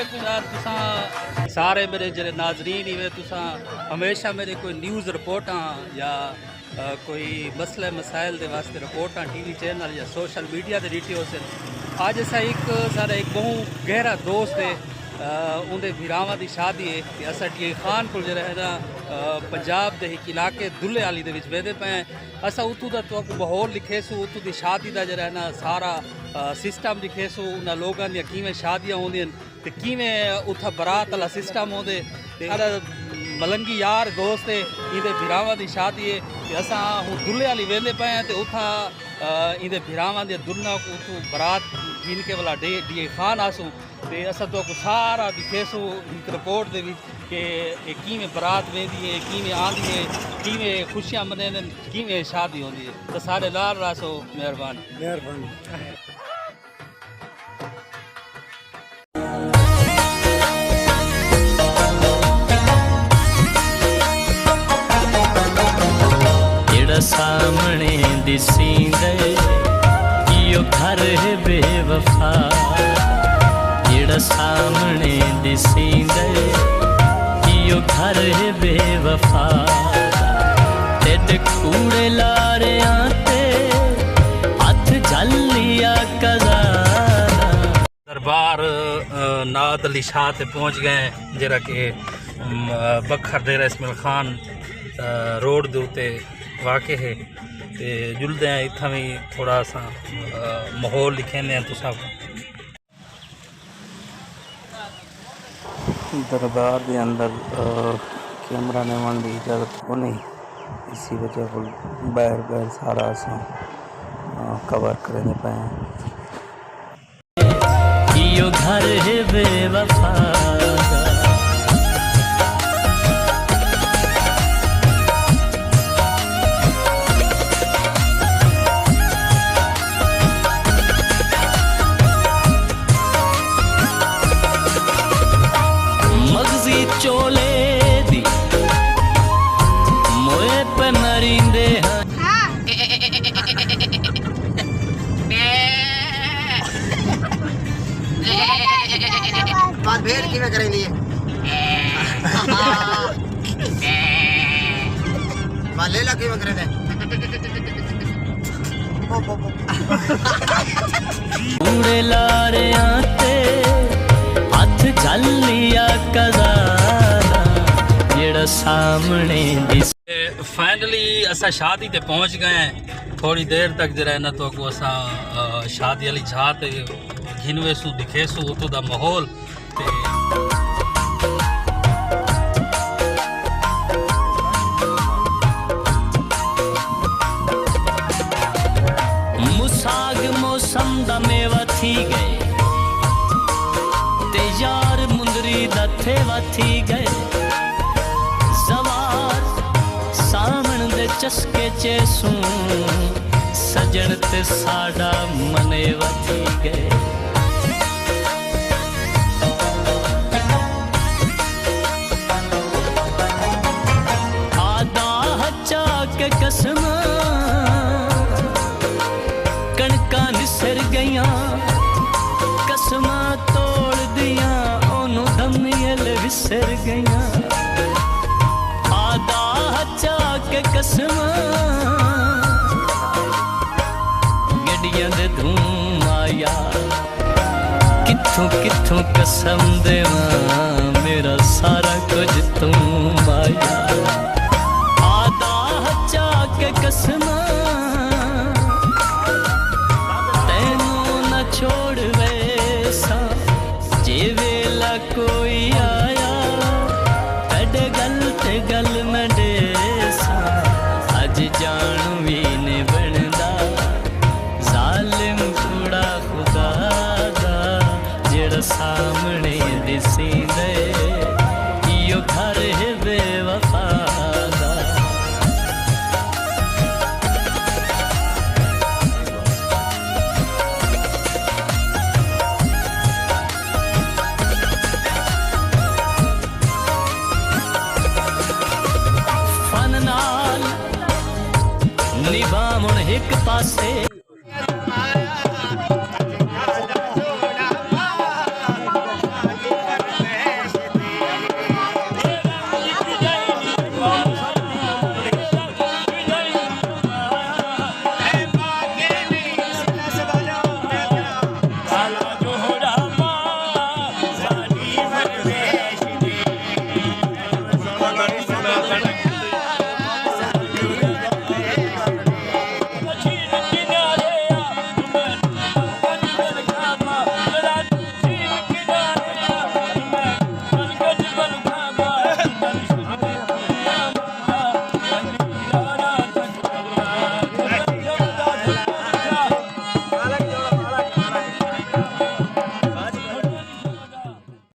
वालेकुम यार तुसा सारे मेरे जरे नाजरीन इवें तुसा हमेशा मेरे कोई न्यूज़ रिपोर्टां या कोई मसले मसाइल दे वास्ते रिपोर्टां टीवी चैनल या सोशल मीडिया दे रीटी हो सन। अज असा एक सारा एक बहु गहरा दोस्त है उनके वीरावां की शादी है कि असा टी खान को जरा है ना पंजाब के एक इलाके दुल्ले आली दे विच वेंदे पे असा उतू का तो माहौल लिखेसू उतू की शादी का जरा है ना सारा सिस्टम लिखेसू उन्होंने लोगों दी किवें शादियां होंदियां ते किवें उत्था बरात वाला सिस्टम होंदे ते सारा मलंगी यार दोस्त है इहदे वीरावां की शादी है ते असा हुण दुल्ले आली वेंदे पे ते उत्था इहदे वीरावां दे दुल्हना को उत्थों बरात गिन के वाला डी खान आसूं ते असा तो सारा दिखेसू एक रिपोर्ट दे विच कि किवें बरात वेंदी है किवें आंदी है किवें खुशियां मनाने किवें शादी होंदी है तो सारे लाल रासो मेहरबानी मेहरबानी। सामने दिसींदे यो घर है बेवफा जेड़ा सामने दिसींदे यो घर है बेवफा तेरे कूड़े लारे आते हथ झलिया कज़ा दरबार नाद अली शाह ते पहुँच गए जरा कि बखर डेरा इस्माइल खान रोड दे उत्ते वाक़े है ते जुलदे हैं इत्थां भी थोड़ा सा माहौल लिखेने हैं तुसा दरबार के अंदर कैमरा लेवन की इजाज़त को नहीं इसी वजह को बाहर सारा असा कवर करने पे यो घर है बेवफा चोले दी मोए पे मरिंदे बात भेड़ की में करेंगे बात लेला की में करेंगे पूरे लारे आते हथ झलिया कज़ा सामने फाइनली असा शादी ते पहुंच गए हैं। थोड़ी देर तक जरा ना तो को असा शादी वाली झात घिनवेसू दिखेसू उतो दा माहौल ते मुसाग मौसम दा मेवा थी गए ते यार मुंदरी दा थेवा थी गए सामन दे चस्के चेसू सजन ते साडा मने वधी गए आदा हचा के कसम कणका निसर गईया कसमा तोड़ दिया ओनू दमियल विसर गईया के कसम गड्डियां दे धूम आया कित्थों कित्थों कसम देवां मेरा सारा कुछ तू आया आदा हचा के कसम तैनू न छोड़ वैसा जे वेला कोई आया कड गल ते गल में जान भी ने बनदा जालिम कूड़ा खुदा दा जेड़ा सामने दिसींदे यो घर है बेवफा दा फन नाल निभा मुण एक पासे